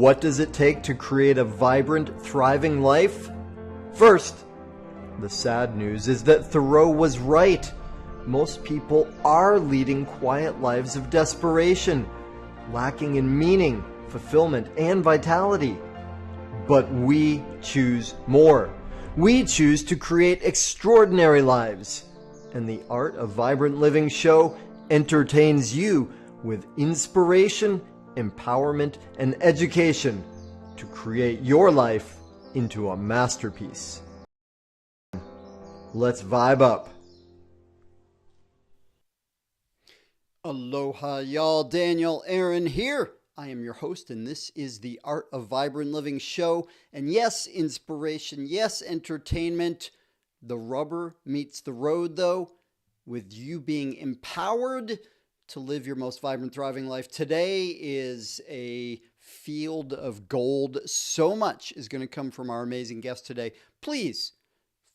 What does it take to create a vibrant, thriving life? First, the sad news is that Thoreau was right. Most people are leading quiet lives of desperation, lacking in meaning, fulfillment, and vitality. But we choose more. We choose to create extraordinary lives. And the Art of Vibrant Living show entertains you with inspiration, empowerment, and education to create your life into a masterpiece. Let's vibe up. Aloha, y'all. Daniel Aaron here. I am your host, and this is the Art of Vibrant Living show. And yes, inspiration, yes, entertainment. The rubber meets the road, though, with you being empowered to live your most vibrant, thriving life. Today is a field of gold. So much is going to come from our amazing guest today. Please,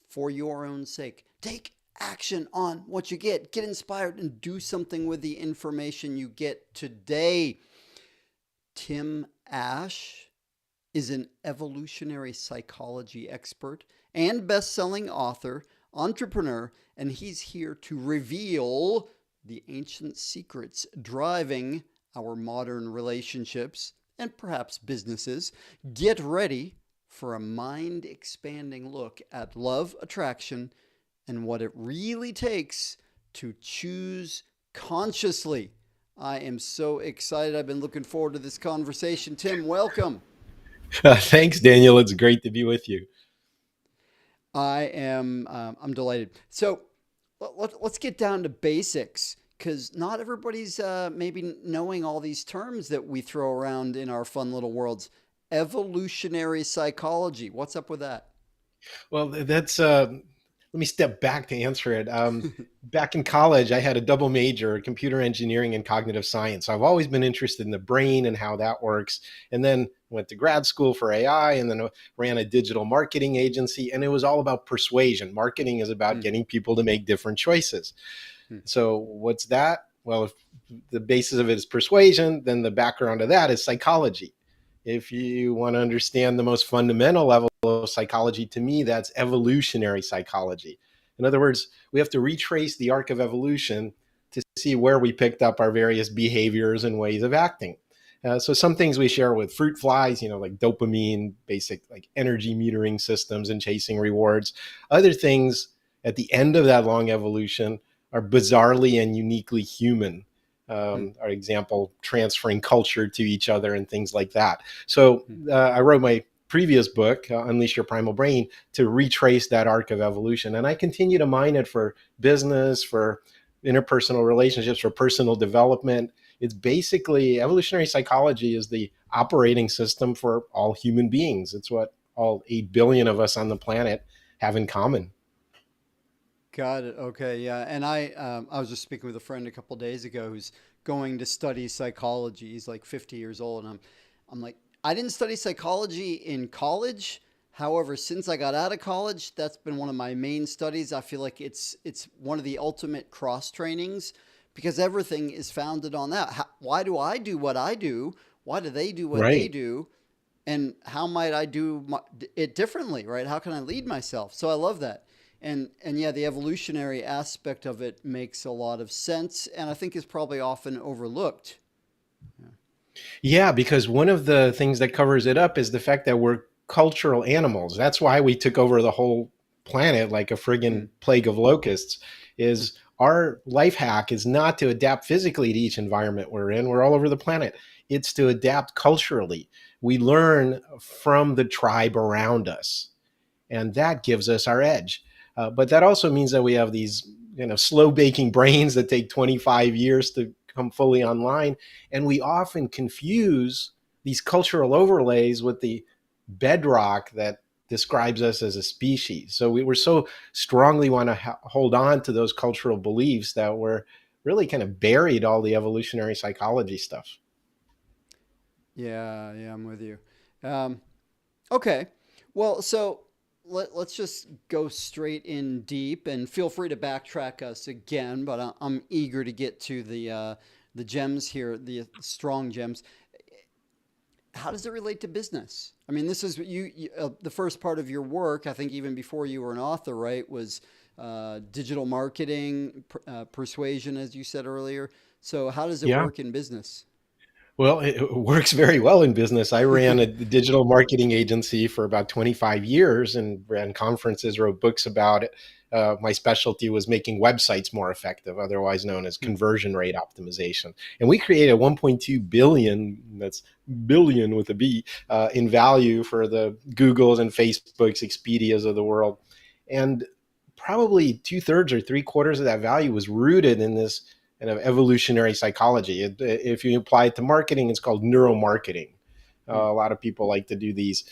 for your own sake, take action on what you get. Get inspired and do something with the information you get today. Tim Ash is an evolutionary psychology expert and best-selling author, entrepreneur, and he's here to reveal the ancient secrets driving our modern relationships and perhaps businesses. Get ready for a mind-expanding look at love, attraction, and what it really takes to choose consciously. I am so excited. I've been looking forward to this conversation. Tim, welcome. Thanks, Daniel. It's great to be with you. I'm delighted. So let's get down to basics, because not everybody's maybe knowing all these terms that we throw around in our fun little worlds. Evolutionary psychology. What's up with that? Well, that's let me step back to answer it. Back in college, I had a double major, computer engineering and cognitive science. So I've always been interested in the brain and how that works. And then went to grad school for AI, and then ran a digital marketing agency. And it was all about persuasion. Marketing is about getting people to make different choices. So what's that? Well, if the basis of it is persuasion, then the background of that is psychology. If you want to understand the most fundamental level of psychology, to me, that's evolutionary psychology. In other words, we have to retrace the arc of evolution to see where we picked up our various behaviors and ways of acting. So some things we share with fruit flies, like dopamine, basic like energy metering systems and chasing rewards. Other things at the end of that long evolution are bizarrely and uniquely human. Our example, transferring culture to each other and things like that. So I wrote my previous book, Unleash Your Primal Brain, to retrace that arc of evolution. And I continue to mine it for business, for interpersonal relationships, for personal development. It's basically, evolutionary psychology is the operating system for all human beings. It's what all 8 billion of us on the planet have in common. Got it. Okay, yeah. And I was just speaking with a friend a couple days ago who's going to study psychology. He's like 50 years old, and I'm like, I didn't study psychology in college. However, since I got out of college, that's been one of my main studies. I feel like it's one of the ultimate cross trainings, because everything is founded on that. Why do I do what I do? Why do they do what they Right. do? And how might I do it differently, right? How can I lead myself? So I love that. And yeah, the evolutionary aspect of it makes a lot of sense, and I think is probably often overlooked. Yeah, because one of the things that covers it up is the fact that we're cultural animals. That's why we took over the whole planet like a friggin' Mm. plague of locusts. Is our life hack is not to adapt physically to each environment we're in. We're all over the planet. It's to adapt culturally. We learn from the tribe around us, and that gives us our edge. But that also means that we have these, slow baking brains that take 25 years to come fully online, and we often confuse these cultural overlays with the bedrock that describes us as a species. So we were so strongly want to hold on to those cultural beliefs that we're really kind of buried all the evolutionary psychology stuff. Yeah, yeah, I'm with you. Um, okay, well, so let's just go straight in deep, and feel free to backtrack us again. But I'm eager to get to the gems here, the strong gems. how does it relate to business? I mean, this is the first part of your work. I think even before you were an author, right? Was digital marketing, persuasion, as you said earlier. So, how does it Yeah. work in business? Well, it works very well in business. I ran a digital marketing agency for about 25 years and ran conferences, wrote books about it. My specialty was making websites more effective, otherwise known as Hmm. conversion rate optimization. And we created 1.2 billion, that's billion with a B, in value for the Googles and Facebooks, Expedias of the world. And probably two-thirds or three-quarters of that value was rooted in this kind of evolutionary psychology. If you apply it to marketing, it's called neuromarketing. Hmm. A lot of people like to do these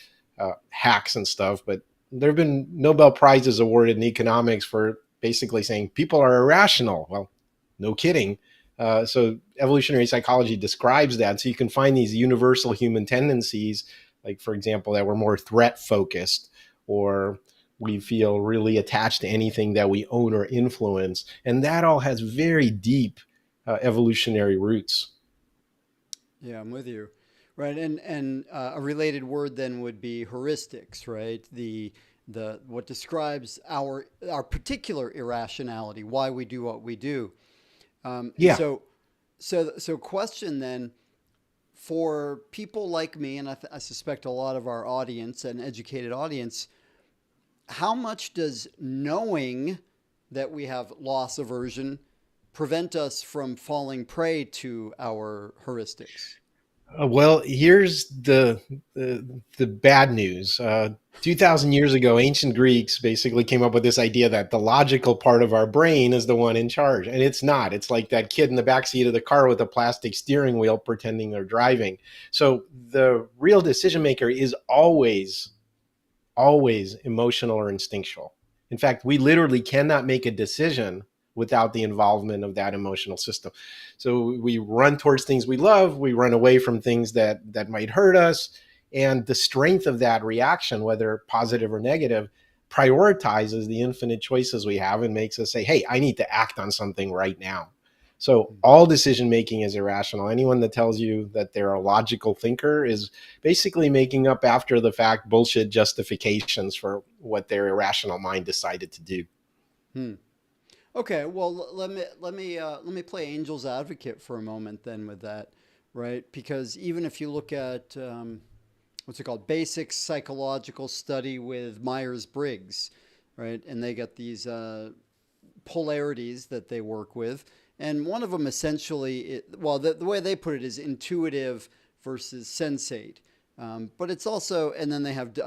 hacks and stuff, but there have been Nobel Prizes awarded in economics for basically saying people are irrational. Well, no kidding. So evolutionary psychology describes that. So you can find these universal human tendencies, like, for example, that we're more threat focused, or we feel really attached to anything that we own or influence. And that all has very deep evolutionary roots. Yeah, I'm with you. Right, and a related word then would be heuristics, right? The what describes our particular irrationality, why we do what we do. And Yeah. so question then for people like me, and I suspect a lot of our audience, an educated audience, how much does knowing that we have loss aversion prevent us from falling prey to our heuristics? Well, here's the bad news. 2,000 years ago, ancient Greeks basically came up with this idea that the logical part of our brain is the one in charge, and it's not. It's like that kid in the backseat of the car with a plastic steering wheel pretending they're driving. So the real decision maker is always emotional or instinctual. In fact, we literally cannot make a decision without the involvement of that emotional system. So we run towards things we love, we run away from things that might hurt us, and the strength of that reaction, whether positive or negative, prioritizes the infinite choices we have and makes us say, "Hey, I need to act on something right now." So all decision making is irrational. Anyone that tells you that they're a logical thinker is basically making up after the fact bullshit justifications for what their irrational mind decided to do. Hmm. Okay, well, let me play angel's advocate for a moment then with that, right? Because even if you look at what's it called, basic psychological study with Myers Briggs, right, and they got these polarities that they work with, and one of them essentially, well, the way they put it is intuitive versus sensate. But it's also, and then they have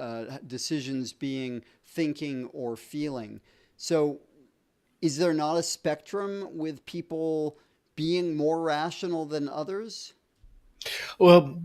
decisions being thinking or feeling. So is there not a spectrum with people being more rational than others? Well,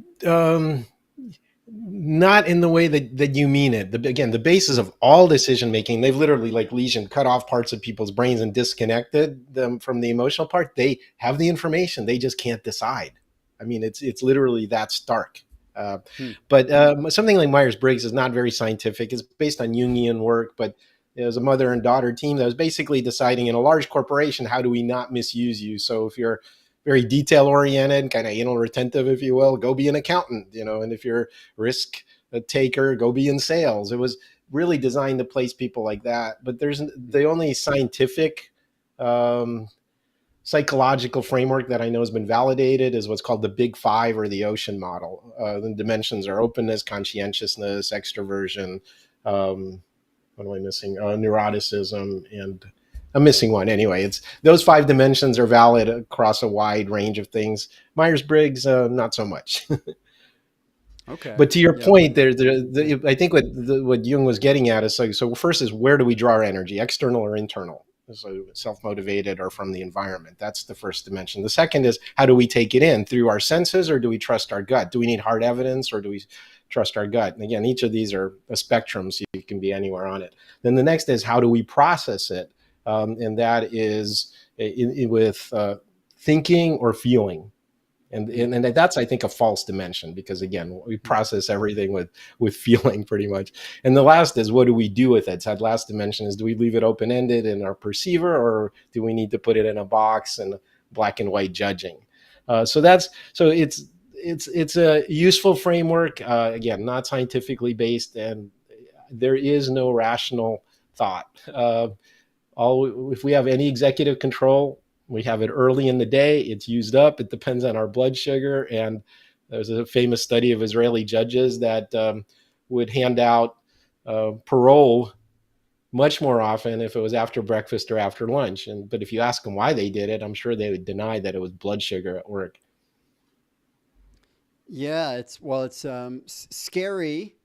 not in the way that you mean it. Again, the basis of all decision making, they've literally, like lesion, cut off parts of people's brains and disconnected them from the emotional part. They have the information, they just can't decide. I mean, it's literally that stark. Uh, Hmm. but something like Myers Briggs is not very scientific. It's based on Jungian work, but it was a mother and daughter team that was basically deciding in a large corporation, how do we not misuse you? So if you're very detail oriented, kind of anal retentive, if you will, go be an accountant, and if you're risk taker, go be in sales. It was really designed to place people like that. But there's the only scientific psychological framework that I know has been validated is what's called the Big Five, or the ocean model. The dimensions are openness, conscientiousness, extroversion. What am I missing? Neuroticism, and I'm missing one. Anyway, it's those five dimensions are valid across a wide range of things. Myers Briggs, not so much. Okay. But to your Yeah. point, Yeah. I think what Jung was getting at is, like, so first is, where do we draw our energy, external or internal? So self-motivated or from the environment. That's the first dimension. The second is, how do we take it in, through our senses, or do we trust our gut? Do we need hard evidence, or do we trust our gut? And again, each of these are a spectrum, so you can be anywhere on it. Then the next is, how do we process it? And that is with thinking or feeling. and, Hmm. and and that's, I think, a false dimension, because again, we Hmm. process everything with feeling, pretty much. And the last is, what do we do with it? So that last dimension is, do we leave it open-ended in our perceiver, or do we need to put it in a box and black and white judging? So that's, so it's a useful framework. Again, not scientifically based, and there is no rational thought. All if we have any executive control, we have it early in the day. It's used up. It depends on our blood sugar. And there's a famous study of Israeli judges that would hand out parole much more often if it was after breakfast or after lunch. And but if you ask them why they did it, I'm sure they would deny that it was blood sugar at work. Yeah, it's scary,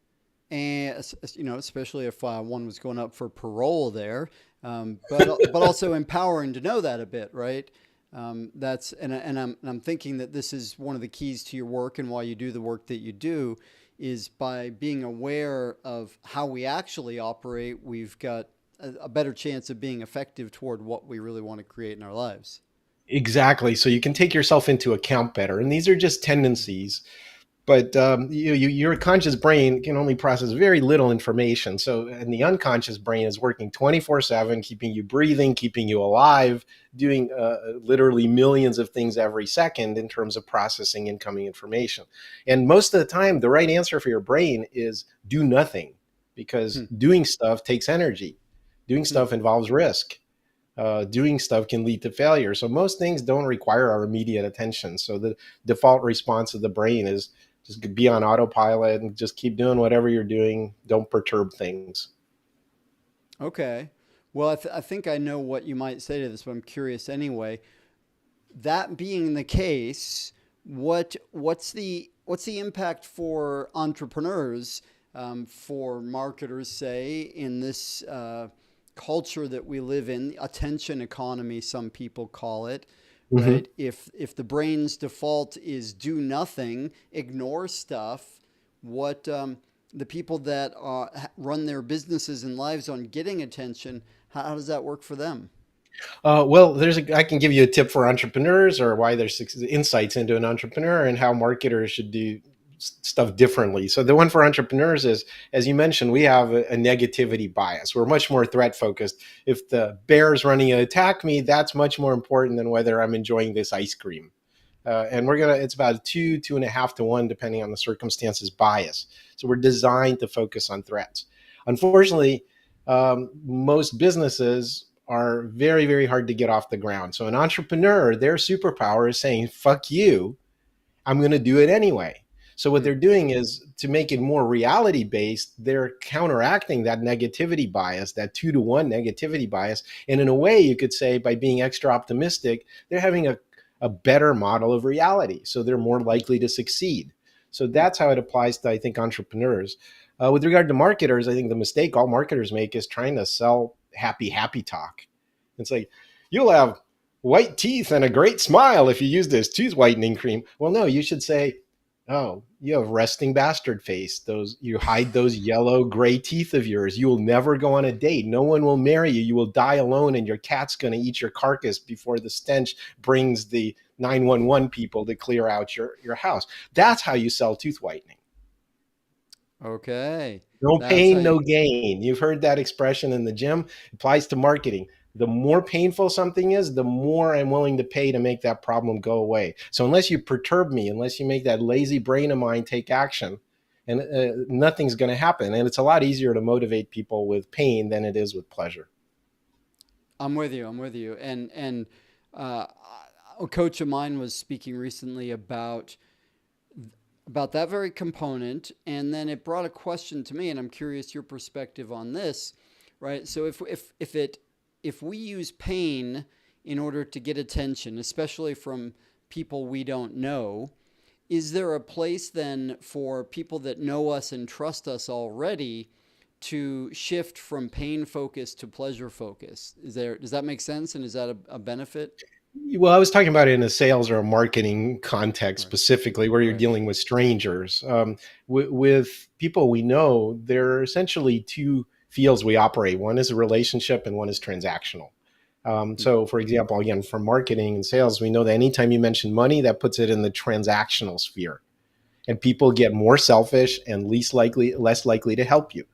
and especially if one was going up for parole there, but also empowering to know that a bit, right? That's and I'm thinking that this is one of the keys to your work and why you do the work that you do is by being aware of how we actually operate. We've got a better chance of being effective toward what we really want to create in our lives. Exactly. So you can take yourself into account better. And these are just tendencies, but your conscious brain can only process very little information. So, and the unconscious brain is working 24/7, keeping you breathing, keeping you alive, doing literally millions of things every second in terms of processing incoming information. And most of the time, the right answer for your brain is do nothing, because Hmm. doing stuff takes energy. Doing Hmm. stuff involves risk. Doing stuff can lead to failure. So most things don't require our immediate attention. So the default response of the brain is just be on autopilot and just keep doing whatever you're doing. Don't perturb things. Okay. Well, I think I know what you might say to this, but I'm curious anyway. That being the case, what's the impact for entrepreneurs, for marketers, say, in this culture that we live in, attention economy, some people call it, Mm-hmm. right? If the brain's default is do nothing, ignore stuff, what the people that run their businesses and lives on getting attention, how does that work for them? Well, I can give you a tip for entrepreneurs, or why there's insights into an entrepreneur and how marketers should do stuff differently. So the one for entrepreneurs is, as you mentioned, we have a negativity bias. We're much more threat focused. If the bear is running to attack me, that's much more important than whether I'm enjoying this ice cream. And it's about 2.5 to 1, depending on the circumstances, bias. So we're designed to focus on threats. Unfortunately, most businesses are very, very hard to get off the ground. So an entrepreneur, their superpower is saying, fuck you, I'm going to do it anyway. So what Hmm. they're doing is, to make it more reality based, they're counteracting that negativity bias, that 2 to 1 negativity bias. And in a way, you could say, by being extra optimistic, they're having a better model of reality. So they're more likely to succeed. So Hmm. that's how it applies to, I think, entrepreneurs. With regard to marketers, I think the mistake all marketers make is trying to sell happy, happy talk. It's like, you'll have white teeth and a great smile if you use this tooth whitening cream. Well, no, you should say, oh, you have resting bastard face. Those, you hide those yellow gray teeth of yours. You will never go on a date. No one will marry you. You will die alone, and your cat's going to eat your carcass before the stench brings the 911 people to clear out your house. That's how you sell tooth whitening. Okay. No That's how pain, you, no gain. You've heard that expression in the gym. It applies to marketing. The more painful something is, the more I'm willing to pay to make that problem go away. So unless you perturb me, unless you make that lazy brain of mine take action, and nothing's going to happen. And it's a lot easier to motivate people with pain than it is with pleasure. I'm with you. I'm with you. And uh, a coach of mine was speaking recently about that very component, and then it brought a question to me, and I'm curious your perspective on this, right? So if we use pain in order to get attention, especially from people we don't know, is there a place then for people that know us and trust us already to shift from pain focus to pleasure focus? Does that make sense, and is that a benefit? Well, I was talking about it in a sales or a marketing context Right. specifically, where you're Right. dealing with strangers. With people we know, there are essentially two fields we operate. One is a relationship, and one is transactional. Hmm. So, for example, again, for marketing and sales, we know that anytime you mention money, that puts it in the transactional sphere, and people get more selfish and less likely to help you.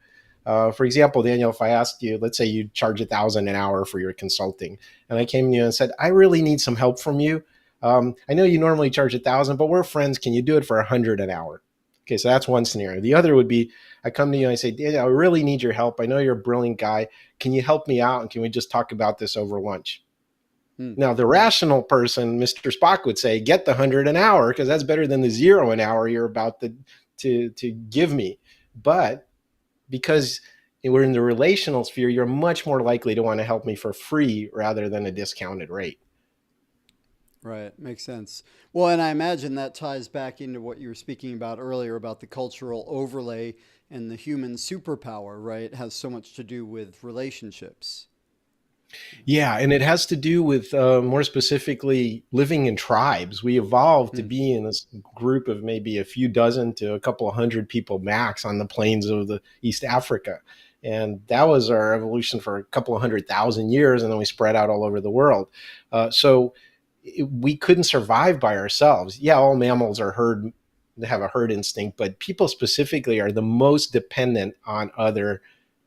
For example, Daniel, if I asked you, let's say you charge 1,000 an hour for your consulting, and I came to you and said, I really need some help from you. I know you normally charge 1,000, but we're friends. Can you do it for 100 an hour? Okay, so that's one scenario. The other would be I come to you and I say, Daniel, I really need your help. I know you're a brilliant guy. Can you help me out? And can we just talk about this over lunch? Hmm. Now, the rational person, Mr. Spock, would say, get the 100 an hour because that's better than the 0 an hour you're about to give me. But because we're in the relational sphere, you're much more likely to want to help me for free rather than a discounted rate. Right, makes sense. Well, and I imagine that ties back into what you were speaking about earlier about the cultural overlay and the human superpower, right? It has so much to do with relationships. Yeah, and it has to do with more specifically living in tribes. We evolved to Hmm. be in this group of maybe a few dozen to a couple of hundred people max on the plains of the East Africa. And that was our evolution for a couple of 100,000 years, and then we spread out all over the world. We couldn't survive by ourselves. Yeah, all mammals are herd, they have a herd instinct, but people specifically are the most dependent on other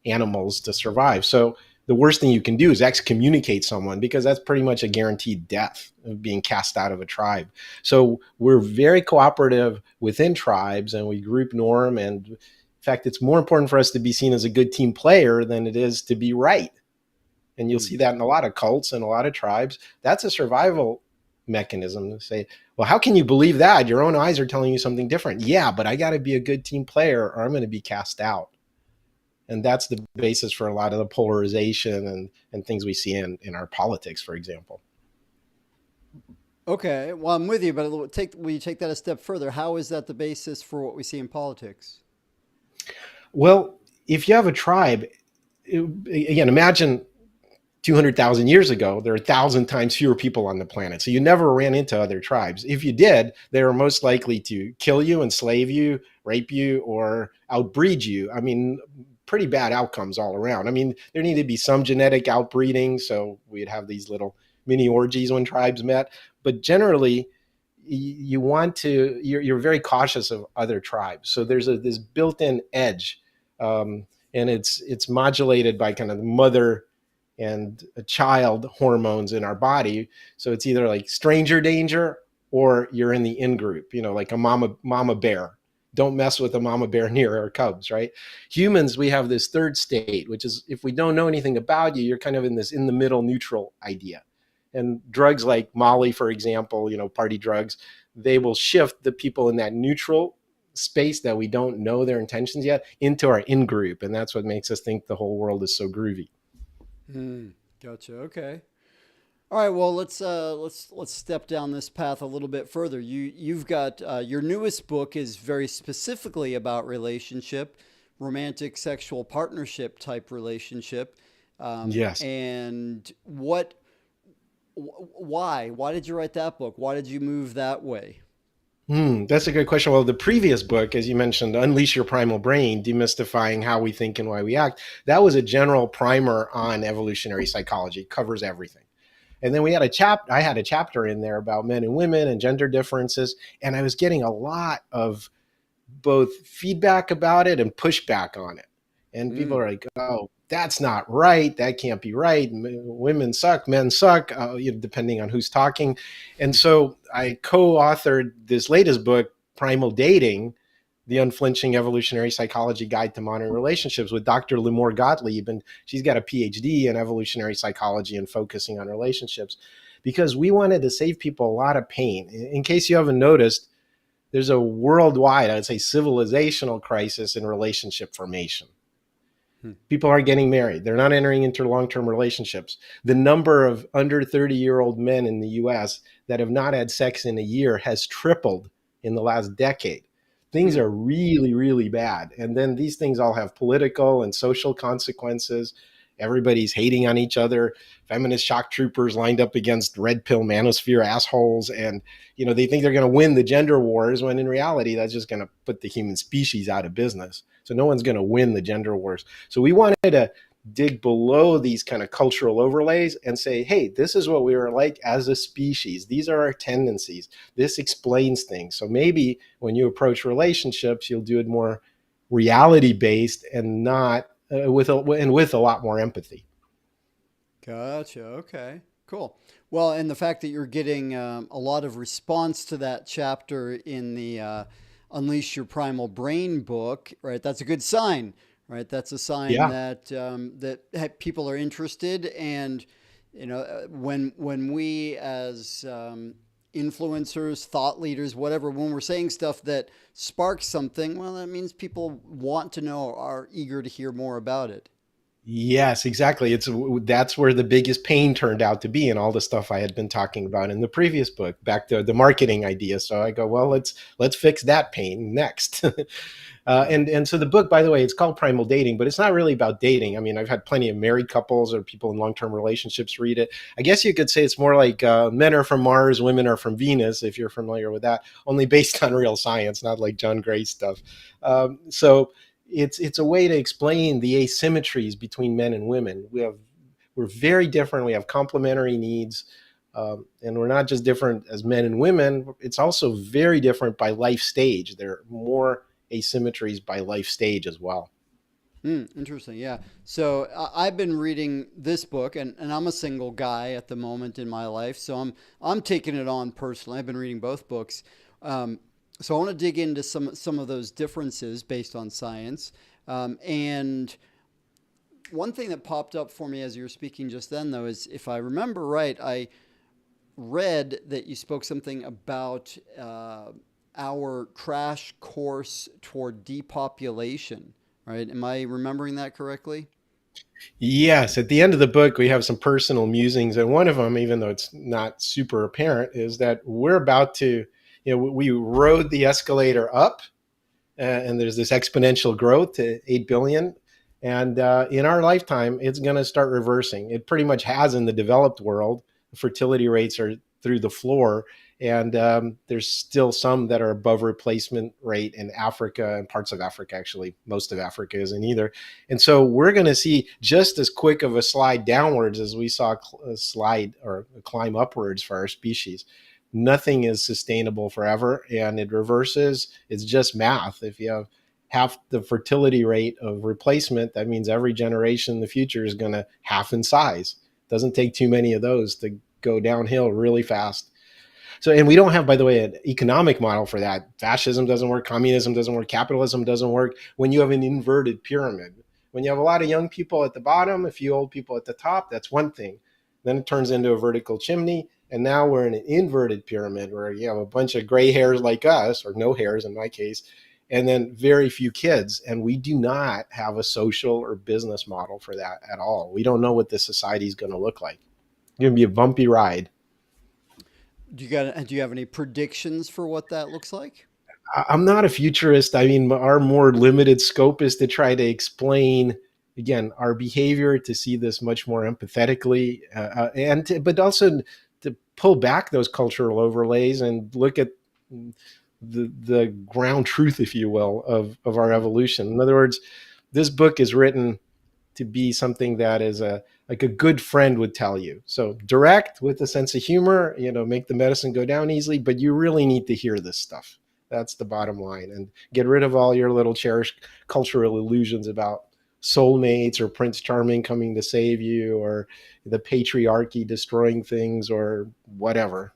animals to survive. So the worst thing you can do is excommunicate someone because that's pretty much a guaranteed death of being cast out of a tribe. So we're very cooperative within tribes and we group norm. And in fact, it's more important for us to be seen as a good team player than it is to be right. And you'll Hmm. see that in a lot of cults and a lot of tribes. That's a survival mechanism to say, well, how can you believe that? Your own eyes are telling you something different. Yeah, but I got to be a good team player or I'm going to be cast out. And that's the basis for a lot of the polarization and things we see in our politics, for example. Okay, well, I'm with you, but will you take that a step further? How is that the basis for what we see in politics? Well, if you have a tribe, again, imagine 200,000 years ago, there are 1,000 times fewer people on the planet. So you never ran into other tribes. If you did, they were most likely to kill you, enslave you, rape you, or outbreed you. I mean, pretty bad outcomes all around. I mean, there needed to be some genetic outbreeding. So we'd have these little mini orgies when tribes met. But generally, you want to, you're very cautious of other tribes. So there's this built-in edge. And it's modulated by kind of the mother and a child hormones in our body. So it's either like stranger danger or you're in the in group, like a mama bear. Don't mess with a mama bear near our cubs, right? Humans, we have this third state, which is if we don't know anything about you, you're kind of in this in the middle neutral idea. And drugs like Molly, for example, party drugs, they will shift the people in that neutral space that we don't know their intentions yet into our in group. And that's what makes us think the whole world is so groovy. Hmm. Gotcha. Okay. All right. Well, let's step down this path a little bit further. You've got your newest book is very specifically about relationship, romantic sexual partnership type relationship, Yes. and why did you write that book? Why did you move that way? That's a good question. Well, the previous book, as you mentioned, Unleash Your Primal Brain, Demystifying How We Think and Why We Act, that was a general primer on evolutionary psychology, covers everything. And then I had a chapter in there about men and women and gender differences. And I was getting a lot of both feedback about it and pushback on it. And people Mm, are like, oh, that's not right. That can't be right. Women suck, men suck, depending on who's talking. And so I co authored this latest book, Primal Dating, the Unflinching Evolutionary Psychology Guide to Modern Relationships, with Dr. Limor Gottlieb. And she's got a PhD in evolutionary psychology and focusing on relationships because we wanted to save people a lot of pain. In case you haven't noticed, there's a worldwide, I'd say, civilizational crisis in relationship formation. hmm, People aren't getting married. They're not entering into long-term relationships. The number of under 30-year-old men in the US that have not had sex in a year has tripled in the last decade. Things hmm. are really, really bad. And then these things all have political and social consequences. Everybody's hating on each other. Feminist shock troopers lined up against red pill manosphere assholes. And, they think they're going to win the gender wars when in reality, that's just going to put the human species out of business. So no one's going to win the gender wars. So we wanted to dig below these kind of cultural overlays and say, hey, this is what we are like as a species. These are our tendencies. This explains things. So maybe when you approach relationships, you'll do it more reality based and not with a lot more empathy. Gotcha. Okay. Cool. Well, and the fact that you're getting a lot of response to that chapter in the Unleash Your Primal Brain book, right? That's a good sign, right? That's a sign Yeah. that people are interested, and when we as influencers, thought leaders, whatever, when we're saying stuff that sparks something, well, that means people want to know, are eager to hear more about it. Yes, exactly. That's where the biggest pain turned out to be in all the stuff I had been talking about in the previous book, back to the marketing idea. So I go, well, let's fix that pain next. Right. And so the book, by the way, it's called Primal Dating, but it's not really about dating. I mean, I've had plenty of married couples or people in long term relationships read it. I guess you could say it's more like men are from Mars, women are from Venus, if you're familiar with that, only based on real science, not like John Gray stuff. So it's a way to explain the asymmetries between men and women. We're very different. We have complementary needs. And we're not just different as men and women, it's also very different by life stage. There are more asymmetries by life stage as well. Interesting. Yeah. So I've been reading this book, and I'm a single guy at the moment in my life, so I'm taking it on personally. I've been reading both books, so I want to dig into some of those differences based on science. And one thing that popped up for me as you were speaking just then, though, is if I remember right, I read that you spoke something about our crash course toward depopulation, right? Am I remembering that correctly? Yes, at the end of the book, we have some personal musings. And one of them, even though it's not super apparent, is that we're about to, we rode the escalator up and there's this exponential growth to 8 billion. And in our lifetime, it's going to start reversing. It pretty much has in the developed world. Fertility rates are through the floor. And there's still some that are above replacement rate in Africa and parts of Africa, actually. Most of Africa isn't either. And so we're going to see just as quick of a slide downwards as we saw a slide or a climb upwards for our species. Nothing is sustainable forever, and it reverses. It's just math. If you have half the fertility rate of replacement, that means every generation in the future is going to half in size. It doesn't take too many of those to go downhill really fast. So, and we don't have, by the way, an economic model for that. Fascism doesn't work, communism doesn't work, capitalism doesn't work when you have an inverted pyramid. When you have a lot of young people at the bottom, a few old people at the top, that's one thing. Then it turns into a vertical chimney. And now we're in an inverted pyramid where you have a bunch of gray hairs like us, or no hairs in my case, and then very few kids. And we do not have a social or business model for that at all. We don't know what this society is going to look like. It's going to be a bumpy ride. Do you have any predictions for what that looks like? I'm not a futurist. I mean, our more limited scope is to try to explain again our behavior, to see this much more empathetically, but also to pull back those cultural overlays and look at the ground truth, if you will, of our evolution. In other words, this book is written to be something that is a like a good friend would tell you. So direct with a sense of humor, make the medicine go down easily, but you really need to hear this stuff. That's the bottom line. And get rid of all your little cherished cultural illusions about soulmates or Prince Charming coming to save you or the patriarchy destroying things or whatever.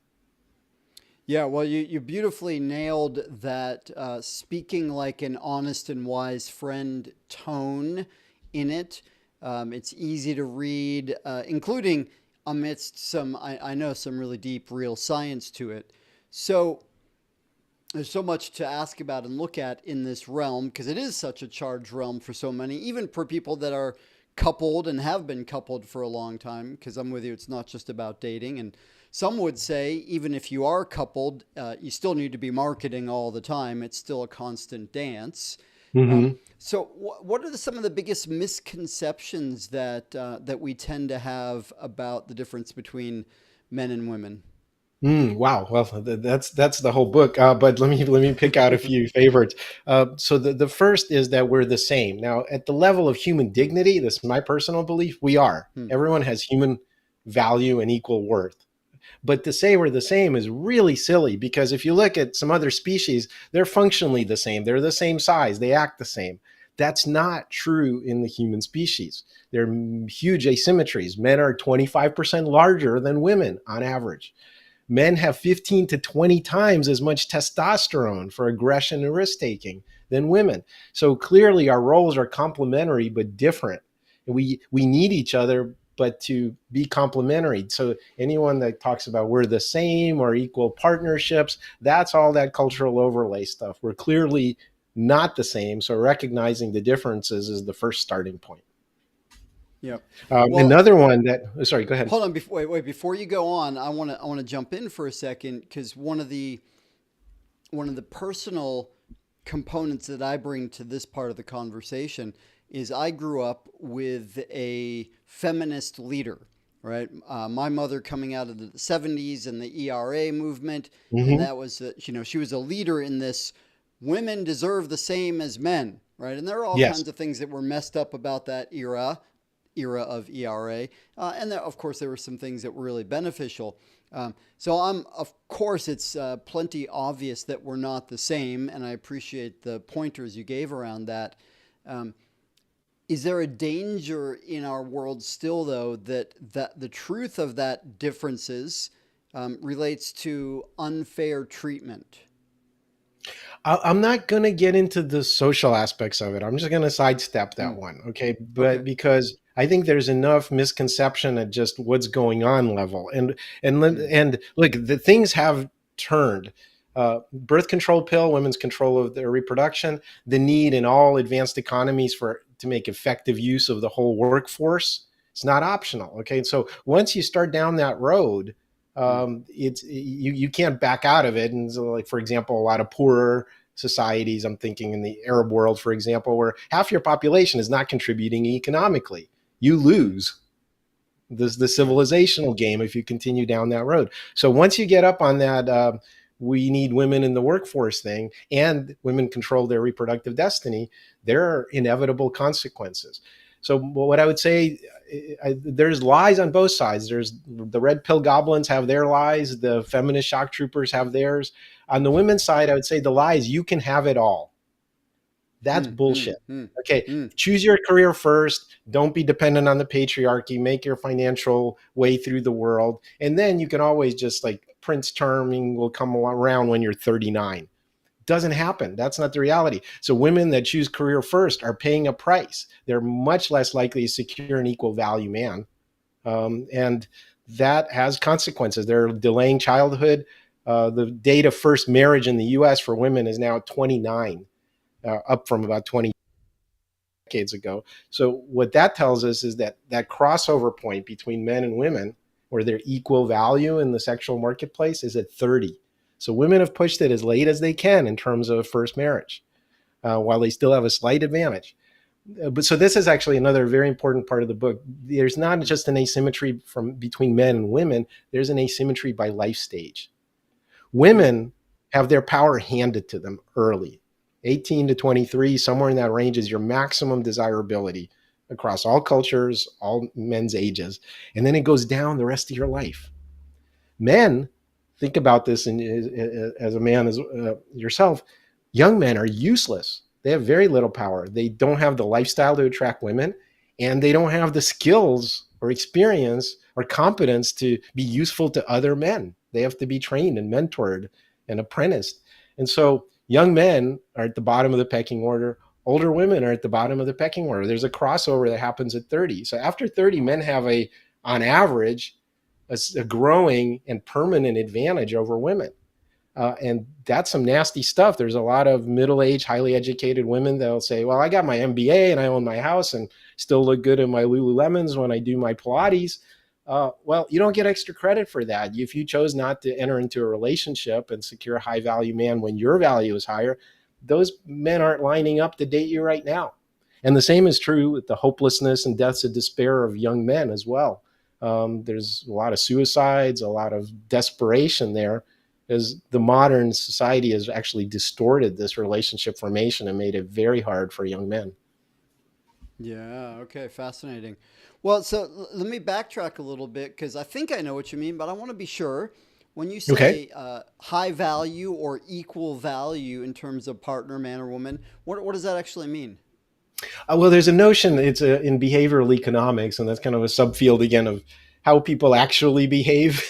Yeah, well, you beautifully nailed that speaking like an honest and wise friend tone in it. It's easy to read, including amidst I know, some really deep, real science to it. So there's so much to ask about and look at in this realm because it is such a charged realm for so many, even for people that are coupled and have been coupled for a long time. Because I'm with you, it's not just about dating. And some would say, even if you are coupled, you still need to be marketing all the time. It's still a constant dance. Um, Mm-hmm. so, what are some of the biggest misconceptions that we tend to have about the difference between men and women? Wow. Well, that's the whole book. But let me pick out a few favorites. So the first is that we're the same. Now, at the level of human dignity, this is my personal belief. We are. Hmm. Everyone has human value and equal worth. But to say we're the same is really silly because if you look at some other species, they're functionally the same. They're the same size. They act the same. That's not true in the human species. There are huge asymmetries. Men are 25% larger than women on average. Men have 15 to 20 times as much testosterone for aggression and risk taking than women. So clearly, our roles are complementary but different. And we need each other, but to be complementary. So anyone that talks about we're the same or equal partnerships, that's all that cultural overlay stuff. We're clearly not the same. So recognizing the differences is the first starting point. Yep. Well, Another one that, sorry, go ahead. hold on. Wait. Before you go on, I want to jump in for a second because one of the personal components that I bring to this part of the conversation is I grew up with a feminist leader, right? My mother coming out of the 70s and the ERA movement, and Mm-hmm. that was, she was a leader in this women deserve the same as men, right? And there are all Yes. kinds of things that were messed up about that era of ERA. And there, of course, there were some things that were really beneficial. So of course, it's plenty obvious that we're not the same, and I appreciate the pointers you gave around that. Um, is there a danger in our world still, though, that the truth of that differences relates to unfair treatment? I'm not going to get into the social aspects of it. I'm just going to sidestep that Hmm. one. Okay. But Okay. because I think there's enough misconception at just what's going on level. Hmm. And look, the things have turned. Birth control pill, women's control of their reproduction, the need in all advanced economies for to make effective use of the whole workforce. It's not optional. Okay. And so once you start down that road, Hmm. it's you can't back out of it. And so, like for example, a lot of poorer societies, I'm thinking in the Arab world, for example, where half your population is not contributing economically, you Hmm. lose the Right. civilizational game if you continue down that road. So once you get up on that, we need women in the workforce thing, and women control their reproductive destiny, there are inevitable consequences. So what I would say, there's lies on both sides. There's the red pill goblins have their lies, the feminist shock troopers have theirs. On the women's side, I would say the lies, you can have it all. That's Hmm. Hmm. bullshit. Hmm. Okay, Hmm. choose your career first. Don't be dependent on the patriarchy. Make your financial way through the world. And then you can always just like Prince Charming will come around when you're 39. Doesn't happen. That's not the reality. So women that choose career first are paying a price. They're much less likely to secure an equal value man. And that has consequences. They're delaying childhood. The date of first marriage in the US for women is now 29, up from about 20 decades ago. So what that tells us is that that crossover point between men and women, where they're equal value in the sexual marketplace, is at 30. So women have pushed it as late as they can in terms of first marriage, while they still have a slight advantage. But so this is actually another very important part of the book. There's not Hmm. just an asymmetry from between men and women. There's an asymmetry by life stage. Women have their power handed to them early. 18 to 23, somewhere in that range is your maximum desirability across all cultures, all men's ages. And then it goes down the rest of your life. Men, think about this as a man as yourself, young men are useless. They have very little power. They don't have the lifestyle to attract women, and they don't have the skills or experience or competence to be useful to other men. They have to be trained and mentored and apprenticed. And so young men are at the bottom of the pecking order. Older women are at the bottom of the pecking order. There's a crossover that happens at 30. So after 30, men have on average, a growing and permanent advantage over women. And that's some nasty stuff. There's a lot of middle-aged, highly educated women that'll say, well, I got my MBA and I own my house and still look good in my Lululemons when I do my Pilates. Well, you don't get extra credit for that. If you chose not to enter into a relationship and secure a high value man when your value is higher, those men aren't lining up to date you right now. And the same is true with the hopelessness and deaths of despair of young men as well. There's a lot of suicides, a lot of desperation there, as the modern society has actually distorted this relationship formation and made it very hard for young men. Yeah, okay, fascinating. Well, so let me backtrack a little bit because I think I know what you mean, but I want to be sure. When you Okay. say high value or equal value in terms of partner, man or woman, what does that actually mean? Well, there's a notion, in behavioral economics, and that's kind of a subfield again of how people actually behave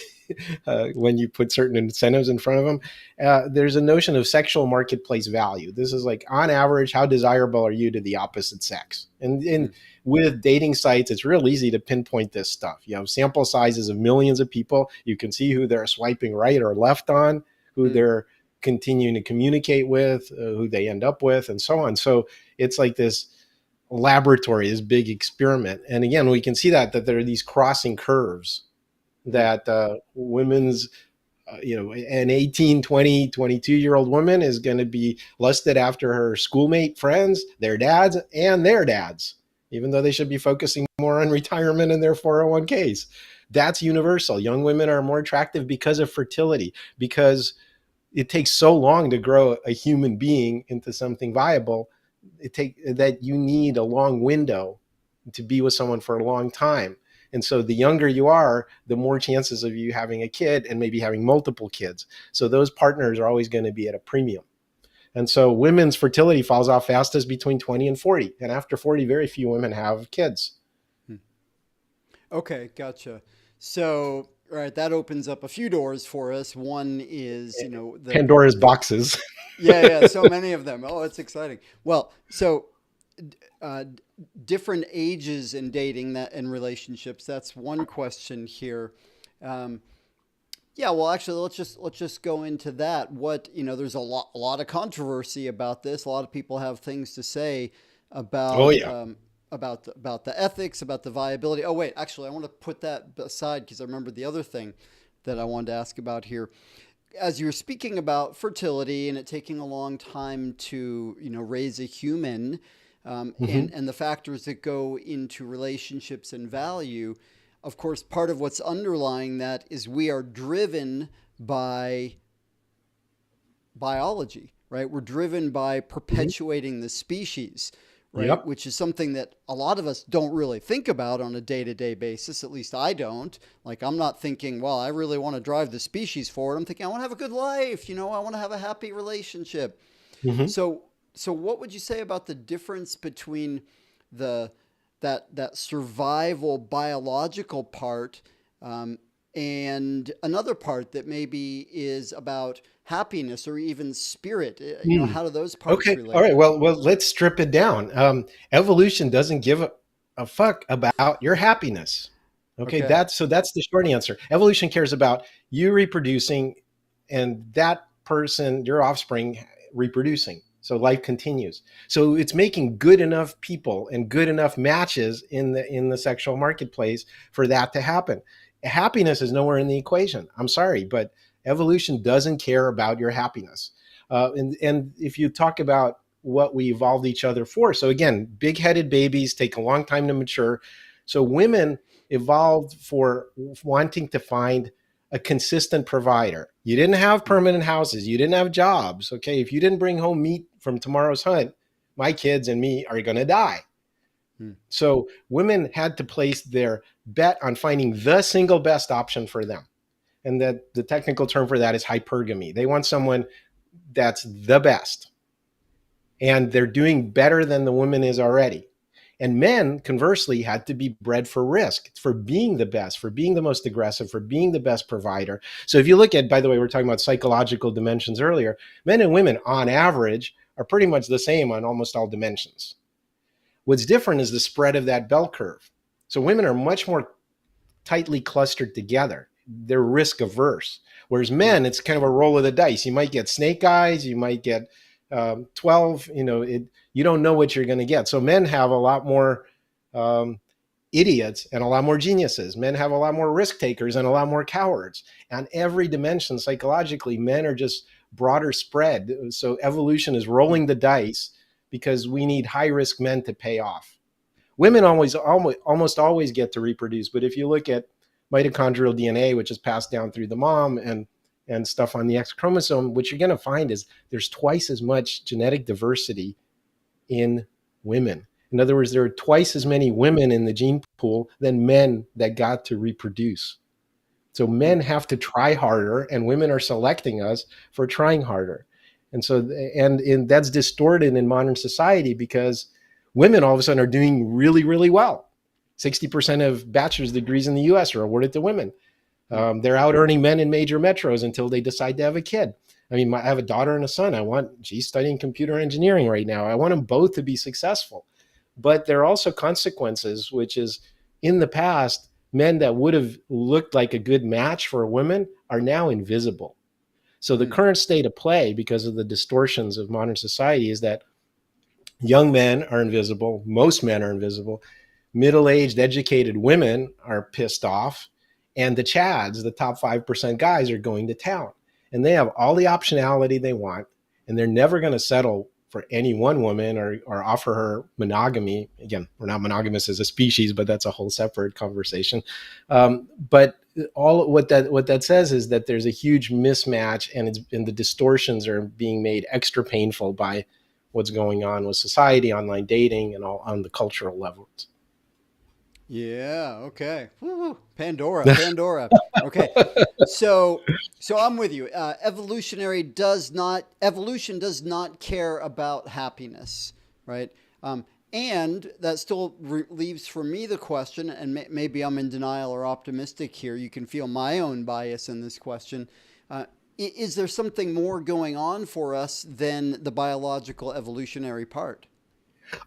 when you put certain incentives in front of them. There's a notion of sexual marketplace value. This is like, on average, how desirable are you to the opposite sex? And Mm, with dating sites, it's real easy to pinpoint this stuff. You have sample sizes of millions of people. You can see who they're swiping right or left on, who mm, they're continuing to communicate with, who they end up with, and so on. So it's like this laboratory, this big experiment. And again, we can see that there are these crossing curves, mm, that women's, an 18, 20, 22-year old woman is going to be lusted after her schoolmate friends, their dads, and their dads, even though they should be focusing more on retirement and their 401ks. That's universal. Young women are more attractive because of fertility, because it takes so long to grow a human being into something viable. That you need a long window to be with someone for a long time. And so the younger you are, the more chances of you having a kid and maybe having multiple kids. So those partners are always going to be at a premium. And so women's fertility falls off fastest between 20 and 40. And after 40, very few women have kids. mm. Okay, gotcha. So, all right, that opens up a few doors for us. One is, Pandora's the boxes. yeah, yeah, so many of them. Oh, it's exciting. Well, so uh, different ages in dating that and relationships. That's one question here. Um, yeah, well, actually, let's just go into that. What there's a lot of controversy about this. A lot of people have things to say Oh, about yeah. about the ethics, about the viability. Oh, wait, actually, I want to put that aside because I remember the other thing that I wanted to ask about here. As you're speaking about fertility and it taking a long time to raise a human, Mm-hmm. and the factors that go into relationships and value, of course, part of what's underlying that is we are driven by biology, right? We're driven by Mm-hmm. perpetuating the species, right? Yep. Which is something that a lot of us don't really think about on a day to day basis. At least I don't. Like, I'm not thinking, well, I really want to drive the species forward. I'm thinking, I want to have a good life. I want to have a happy relationship. Mm-hmm. So, so what would you say about the difference between the that survival biological part, um, and another part that maybe is about happiness or even spirit? Mm. How do those parts Okay. All relate? right. Well, let's strip it down. Evolution doesn't give a fuck about your happiness. Okay. Okay. That's the short answer. Evolution cares about you reproducing, and that person, your offspring, reproducing. So life continues. So it's making good enough people and good enough matches in the sexual marketplace for that to happen. Happiness is nowhere in the equation. I'm sorry, but evolution doesn't care about your happiness. And if you talk about what we evolved each other for, so again, big-headed babies take a long time to mature. So women evolved for wanting to find a consistent provider. You didn't have Hmm. permanent houses, you didn't have jobs. Okay, if you didn't bring home meat from tomorrow's hunt, my kids and me are going to die. Hmm. So women had to place their bet on finding the single best option for them. And that the technical term for that is hypergamy. They want someone that's the best, and they're doing better than the woman is already. And men, conversely, had to be bred for risk, for being the best, for being the most aggressive, for being the best provider. So if you look at, by the way, we are talking about psychological dimensions earlier, men and women on average are pretty much the same on almost all dimensions. What's different is the spread of that bell curve. So women are much more tightly clustered together. They're risk averse. Whereas Hmm. men, it's kind of a roll of the dice. You might get snake eyes, you might get 12, you don't know what you're going to get. So men have a lot more um, idiots and a lot more geniuses. Men have a lot more risk takers and a lot more cowards. On every dimension, psychologically, men are just broader spread. So evolution is Hmm. rolling the dice because we need high risk men to pay off. Women almost always get to reproduce, but if you look at mitochondrial DNA, which is passed down through the mom, and stuff on the X chromosome, what you're going to find is there's twice as much genetic diversity in women. In other words, there are twice as many women in the gene pool than men that got to reproduce. So Hmm. men have to try harder, and women are selecting us for trying harder. And so, and that's distorted in modern society because women all of a sudden are doing really, really well. 60% of bachelor's degrees in the US are awarded to women. Hmm. They're out earning men in major metros until they decide to have a kid. I mean, I have a daughter and a son. She's studying computer engineering right now. I want them both to be successful. But there are also consequences, which is in the past, men that would have looked like a good match for a woman are now invisible. So the Hmm. current state of play, because of the distortions of modern society, is that young men are invisible, most men are invisible, middle-aged educated women are pissed off, and the chads, the top 5% guys, are going to town, and they have all the optionality they want, and they're never going to settle for any one woman, or offer her monogamy. Again, we're not monogamous as a species, but that's a whole separate conversation. But all what that says is that there's a huge mismatch, and the distortions are being made extra painful by what's going on with society, online dating, and all on the cultural levels. Yeah. Okay. Woo. Pandora. Pandora. Okay. So, so I'm with you. Evolution does not care about happiness, right? And that still leaves for me the question, and maybe I'm in denial or optimistic here. You can feel my own bias in this question. Is there something more going on for us than the biological evolutionary part?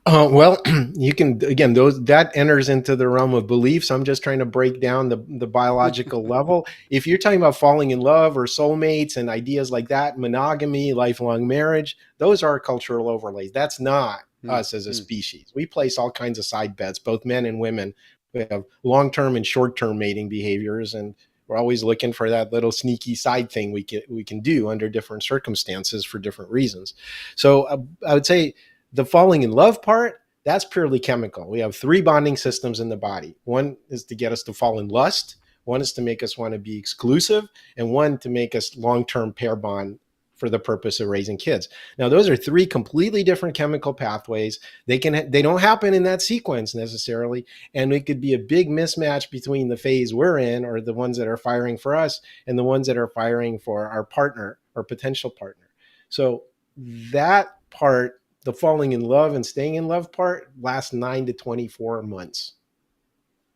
Well, you can, again, those that enters into the realm of beliefs. I'm just trying to break down the biological level. If you're talking about falling in love or soulmates and ideas like that, monogamy, lifelong marriage, those are cultural overlays. That's not Hmm. us as a Hmm. species. We place all kinds of side bets, both men and women. We have long-term and short-term mating behaviors, and we're always looking for that little sneaky side thing we can do under different circumstances for different reasons. So I would say the falling in love part, that's purely chemical. We have three bonding systems in the body. One is to get us to fall in lust, one is to make us want to be exclusive, and one to make us long-term pair bond for the purpose of raising kids. Now, those are three completely different chemical pathways. They don't happen in that sequence necessarily, and it could be a big mismatch between the phase we're in, or the ones that are firing for us, and the ones that are firing for our partner or potential partner. So that part, the falling in love and staying in love part, lasts 9 to 24 months.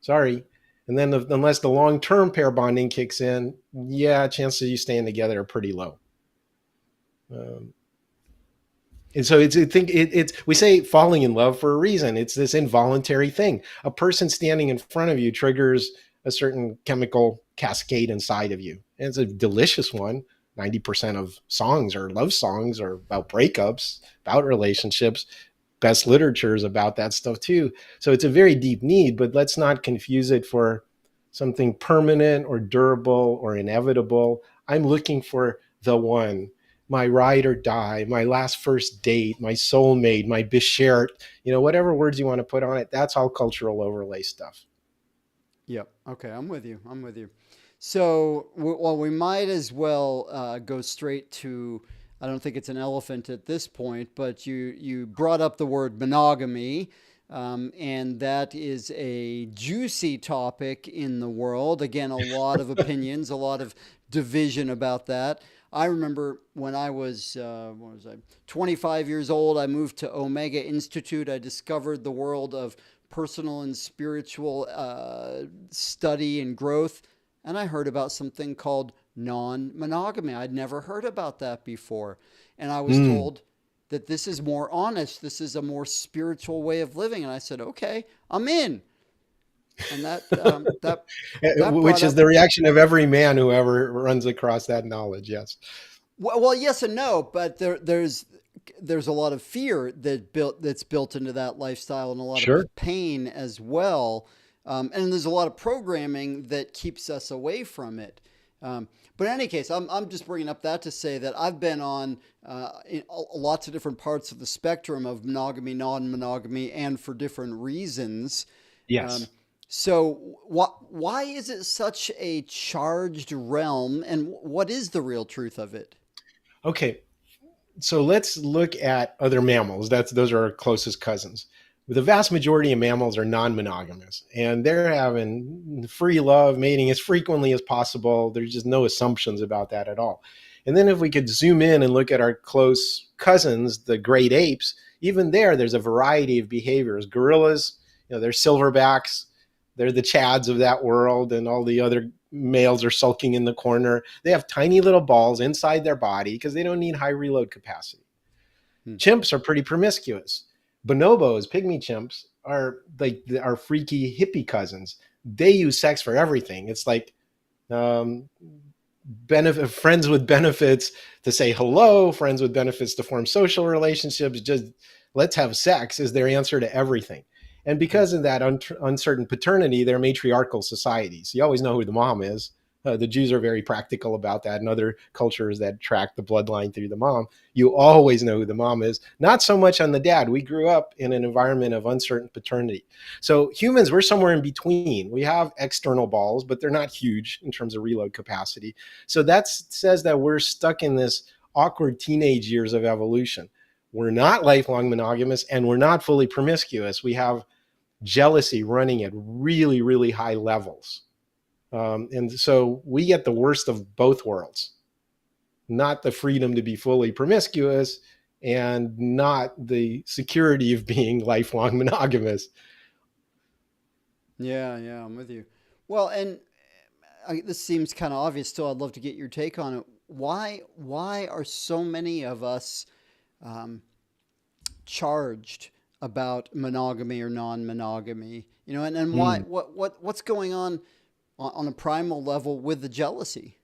Sorry. And then unless the long-term pair bonding kicks in, yeah, chances of you staying together are pretty low. Um, and so it's we say falling in love for a reason. It's this involuntary thing. A person standing in front of you triggers a certain chemical cascade inside of you. And it's a delicious one. 90% of songs are love songs, or about breakups, about relationships. Best literature is about that stuff too. So it's a very deep need, but let's not confuse it for something permanent or durable or inevitable. I'm looking for the one, my ride or die, my last first date, my soulmate, my beshert, whatever words you want to put on it. That's all cultural overlay stuff. Yep. Okay, I'm with you. I'm with you. So, well, we might as well go straight to. I don't think it's an elephant at this point, but you brought up the word monogamy, and that is a juicy topic in the world. Again, a lot of opinions, a lot of division about that. I remember when I was, what was I, 25 years old, I moved to Omega Institute. I discovered the world of personal and spiritual study and growth. And I heard about something called non monogamy. I'd never heard about that before. And I was Mm. told that this is more honest, this is a more spiritual way of living. And I said, okay, I'm in. And that Which brought is up, the reaction of every man who ever runs across that knowledge. Yes. well, yes and no, but there's a lot of fear that's built into that lifestyle, and a lot of Sure. pain as well, and there's a lot of programming that keeps us away from it. But in any case, I'm just bringing up that to say that I've been on in lots of different parts of the spectrum of monogamy, non-monogamy, and for different reasons. Um, Yes. so why is it such a charged realm, and what is the real truth of it? Okay. So let's look at other mammals. Those are our closest cousins. The vast majority of mammals are non-monogamous, and they're having free love, mating as frequently as possible. There's just no assumptions about that at all. And then if we could zoom in and look at our close cousins, the great apes, even there's a variety of behaviors. Gorillas, they're silverbacks, they're the chads of that world, and all the other males are sulking in the corner. They have tiny little balls inside their body because they don't need high reload capacity. Hmm. Chimps are pretty promiscuous. Bonobos, pygmy chimps, are like our freaky hippie cousins. They use sex for everything. It's like um, friends with benefits to say hello, friends with benefits to form social relationships. Just let's have sex is their answer to everything. And Hmm. because of that uncertain paternity, they're matriarchal societies. You always know who the mom is. The Jews are very practical about that, and other cultures that track the bloodline through the mom. You always know who the mom is. Not so much on the dad. We grew up in an environment of uncertain paternity. So humans, we're somewhere in between. We have external balls, but they're not huge in terms of reload capacity. So that says that we're stuck in this awkward teenage years of evolution. We're not lifelong monogamous and we're not fully promiscuous. We have jealousy running at really, really high levels. And so we get the worst of both worlds, not the freedom to be fully promiscuous and not the security of being lifelong monogamous. Yeah, yeah, I'm with you. Well, and this seems kind of obvious. Still, I'd love to get your take on it. Why are so many of us um, charged about monogamy or non-monogamy? And why Mm. what's going on a primal level with the jealousy?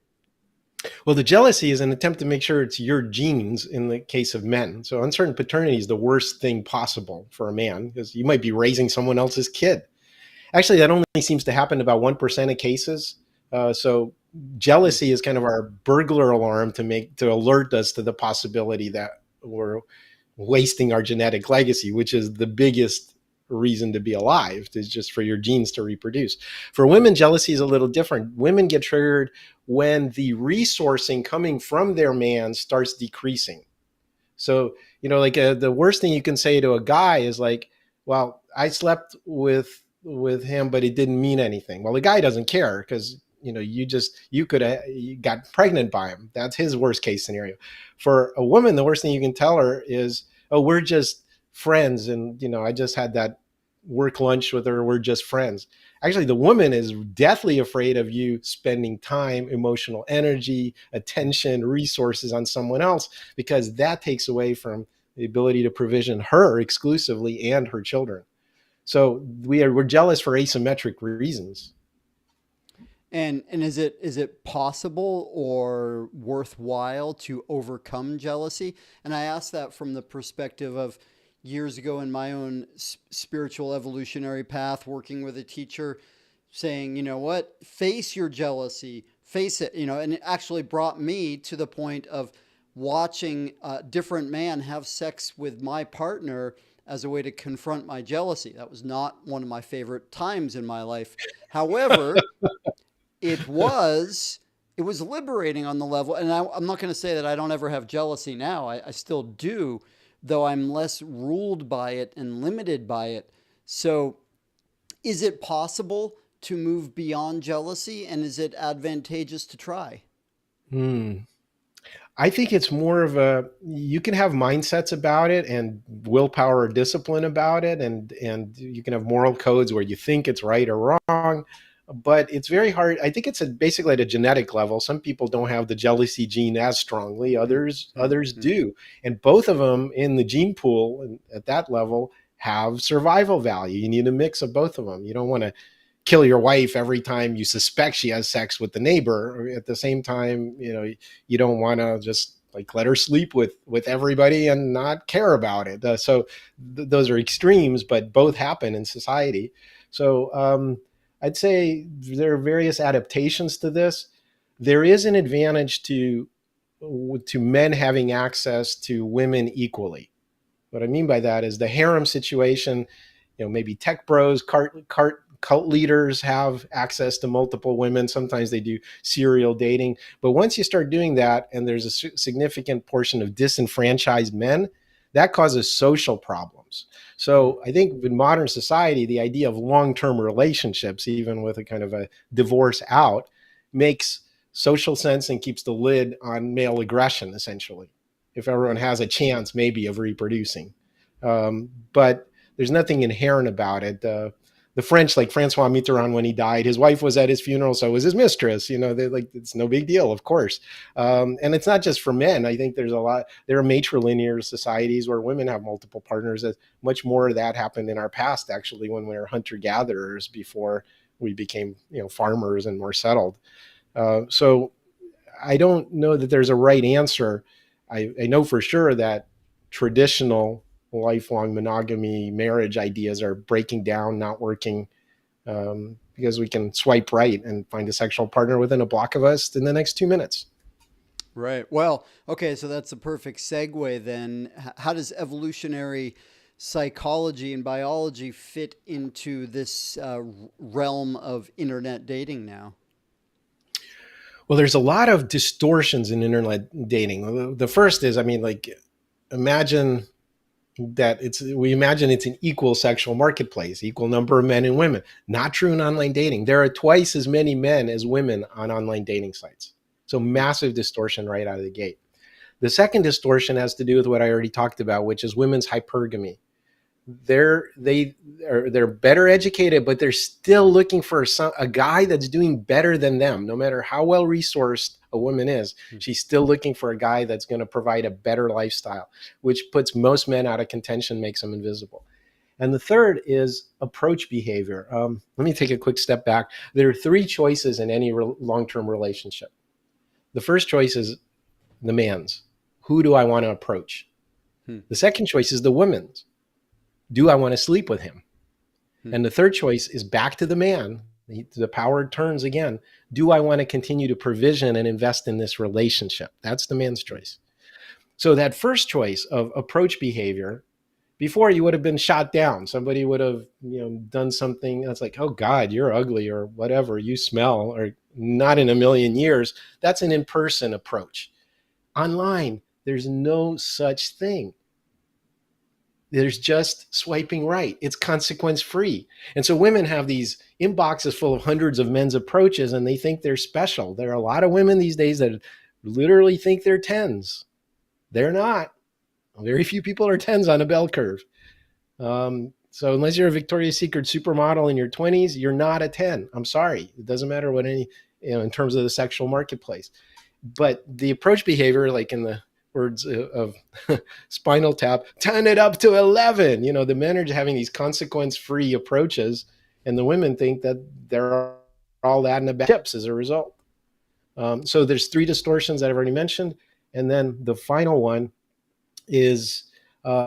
Well, the jealousy is an attempt to make sure it's your genes in the case of men. So uncertain paternity is the worst thing possible for a man because you might be raising someone else's kid. Actually, that only seems to happen in about 1% of cases. So Hmm. jealousy is kind of our burglar alarm to alert us to the possibility that we're wasting our genetic legacy, which is the biggest reason to be alive, is just for your genes to reproduce. For Hmm. women, jealousy is a little different. Women get triggered when the resourcing coming from their man starts decreasing. So, like the worst thing you can say to a guy is like, well, I slept with him, but it didn't mean anything. Well, the guy doesn't care because you could have you got pregnant by him. That's his worst case scenario. For a woman, the worst thing you can tell her is, oh, we're just friends, and I just had that work lunch with her. We're just friends. Actually, the woman is deathly afraid of you spending time, emotional energy, attention, resources on someone else because that takes away from the ability to provision her exclusively and her children. So we're jealous for asymmetric reasons. And is it possible or worthwhile to overcome jealousy? And I ask that from the perspective of years ago in my own spiritual evolutionary path, working with a teacher, saying, you know what, face your jealousy, face it, and it actually brought me to the point of watching a different man have sex with my partner as a way to confront my jealousy. That was not one of my favorite times in my life. However, it was it was liberating on the level. And I'm not going to say that I don't ever have jealousy now. I still do, though I'm less ruled by it and limited by it. So is it possible to move beyond jealousy, and is it advantageous to try? Hmm. I think it's more of you can have mindsets about it and willpower or discipline about it, and you can have moral codes where you think it's right or wrong, but it's very hard. I think it's basically at a genetic level. Some people don't have the jealousy gene as strongly, Hmm. Hmm. others Hmm. do, and both of them in the gene pool at that level have survival value. You need a mix of both of them. You don't want to kill your wife every time you suspect she has sex with the neighbor. At the same time, you don't want to just like let her sleep with everybody and not care about it. Those are extremes, but both happen in society. So I'd say there are various adaptations to this. There is an advantage to men having access to women equally. What I mean by that is the harem situation. Maybe tech bros, cult leaders have access to multiple women. Sometimes they do serial dating. But once you start doing that, and there's a significant portion of disenfranchised men, that causes social problems. Hmm. So I think in modern society, the idea of long term relationships, even with a kind of a divorce out, makes social sense and keeps the lid on male aggression, essentially, if everyone Hmm. has a chance maybe of reproducing. But there's nothing inherent about it. The French, like Francois Mitterrand, when he died, his wife was at his funeral, so was his mistress. They're like, it's no big deal, of course. And it's not just for men. I think there are matrilinear societies where women have multiple partners. Much more of that happened in our past, actually, when we were hunter gatherers before we became, farmers and more settled. So I don't know that there's a right answer. I know for sure that traditional lifelong monogamy marriage ideas are breaking down, not working, because we can swipe right and find a sexual partner within a block of us in the next 2 minutes. Right. Well, okay, so that's a perfect segue then. How does evolutionary psychology and biology fit into this realm of internet dating now? Well, there's a lot of distortions in internet dating. The first is, I mean, like, imagine we imagine it's an equal sexual marketplace, equal number of men and women. Not true in online dating. There are twice as many men as women on online dating sites. So Hmm. massive distortion right out of the gate. The second distortion has to do with what I already talked about, which is women's hypergamy. They're better educated, but they're still looking for a guy that's doing better than them. No matter how well resourced a woman is, Hmm. she's still looking for a guy that's going to provide a better lifestyle, which puts most men out of contention, makes them invisible. And the third is approach behavior. Let me take a quick step back. There are three choices in any long-term relationship. The first choice is the man's. Who do I want to approach? Hmm. The second choice is the woman's. Do I want to sleep with him? Hmm. And the third choice is back to the man. The power turns again. Do I want to continue to provision and invest in this relationship? That's the man's choice. So that first choice of approach behavior, before you would have been shot down. Somebody would have, done something that's like, oh God, you're ugly or whatever, you smell, or not in a million years. That's an in-person approach. Online, there's no such thing. There's just swiping right. It's consequence free. And so women have these inboxes full of hundreds of men's approaches and they think they're special. There are a lot of women these days that literally think they're tens. They're not. Very few people are tens on a bell curve. So unless you're a Victoria's Secret supermodel in your 20s, you're not a 10. I'm sorry. It doesn't matter what in terms of the sexual marketplace. But the approach behavior, like in the words of Spinal Tap, turn it up to 11. The men are having these consequence-free approaches, and the women think that they're all that in a bag of chips as a result. So there's three distortions that I've already mentioned. And then the final one is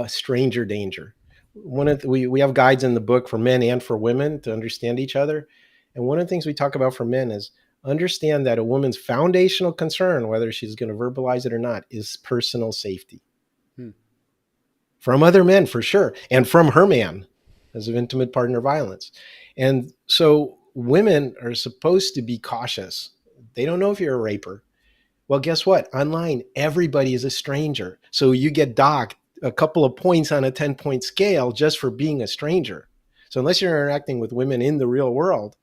stranger danger. We have guides in the book for men and for women to understand each other. And one of the things we talk about for men is understand that a woman's foundational concern, whether she's going to verbalize it or not, is personal safety Hmm. from other men for sure, and from her man as of intimate partner violence. And so women are supposed to be cautious. They don't know if you're a raper. Well, guess what? Online, everybody is a stranger. So you get docked a couple of points on a 10-point scale just for being a stranger. So unless you're interacting with women in the real world,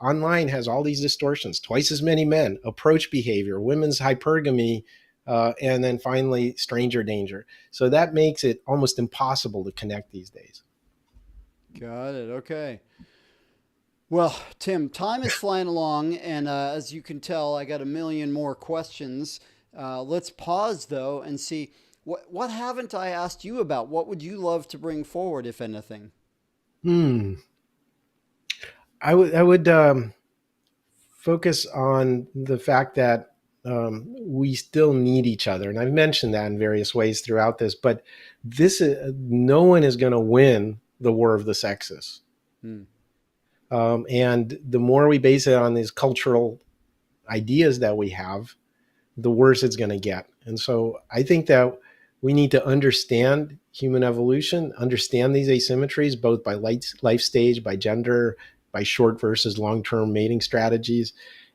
online has all these distortions, twice as many men, approach behavior, women's hypergamy, and then finally stranger danger. So that makes it almost impossible to connect these days. Got it. Okay. Well, Tim, time is flying along, and as you can tell, I got a million more questions. Let's pause though and see what haven't I asked you about? What would you love to bring forward, if anything? Hmm. I would focus on the fact that we still need each other, and I've mentioned that in various ways throughout this. But no one is going to win the war of the sexes, Hmm. and the more we base it on these cultural ideas that we have, the worse it's going to get. And so I think that we need to understand human evolution, understand these asymmetries, both by life stage, by gender, by short versus long-term mating strategies,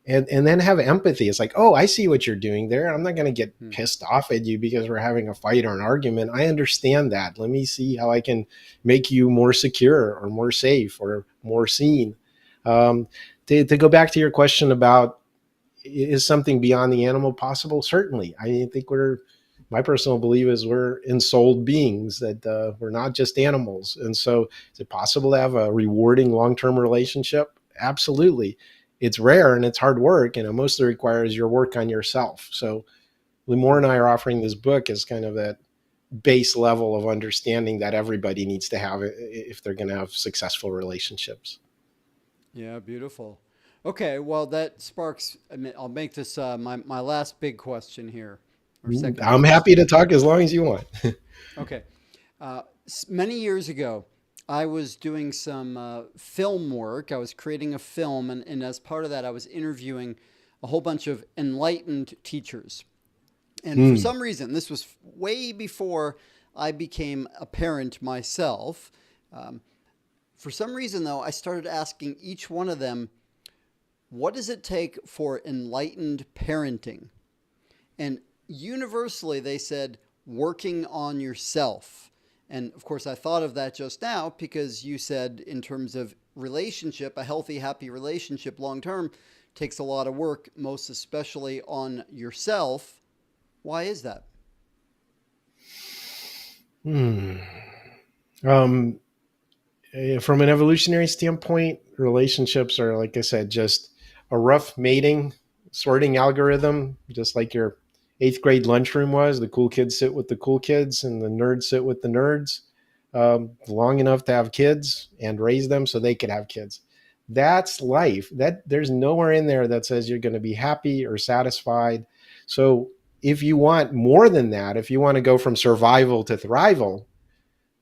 and then have empathy. It's like, oh, I see what you're doing there. I'm not going to get Hmm. pissed off at you because we're having a fight or an argument. I understand that. Let me see how I can make you more secure or more safe or more seen. Um, to go back to your question about is something beyond the animal possible? Certainly. I think my personal belief is we're ensouled beings, that we're not just animals. And so, is it possible to have a rewarding long term relationship? Absolutely. It's rare and it's hard work, and it mostly requires your work on yourself. So, Limor and I are offering this book as kind of that base level of understanding that everybody needs to have if they're going to have successful relationships. Yeah, beautiful. Okay, well, that sparks. I mean, I'll make this my last big question here, or second I'm big happy question. to talk as long as you want. Okay. Many years ago, I was doing some film work. I was creating a film, and as part of that, I was interviewing a whole bunch of enlightened teachers. And for Mm. some reason, this was way before I became a parent myself. Um, for some reason, though, I started asking each one of them, what does it take for enlightened parenting? And universally, they said, working on yourself. And of course, I thought of that just now because you said, in terms of relationship, a healthy, happy relationship long term takes a lot of work, most especially on yourself. Why is that? Hmm. Um, from an evolutionary standpoint, relationships are, like I said, just a rough mating sorting algorithm, just like your eighth grade lunchroom was. The cool kids sit with the cool kids, and the nerds sit with the nerds. Long enough to have kids and raise them so they could have kids. That's life. That there's nowhere in there that says you're going to be happy or satisfied. So if you want more than that, if you want to go from survival to thrival,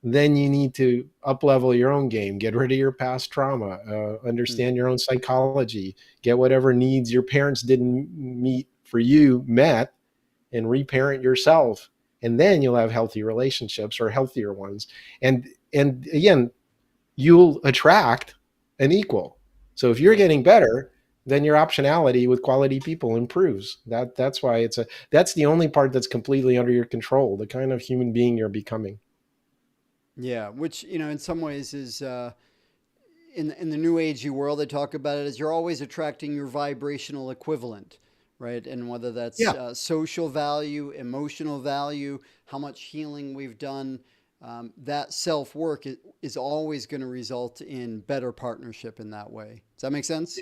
then you need to up level your own game, get rid of your past trauma, Hmm. understand your own psychology, get whatever needs your parents didn't meet for you met, and reparent yourself. And then you'll have healthy relationships, or healthier ones. And again, you'll attract an equal. So if you're Right. getting better, then your optionality with quality people improves. That's why that's the only part that's completely under your control, the kind of human being you're becoming. Yeah, which in some ways is in the new agey world, they talk about it as you're always attracting your vibrational equivalent, right? And whether that's Yeah. social value, emotional value, how much healing we've done, that self work is always going to result in better partnership in that way. Does that make sense?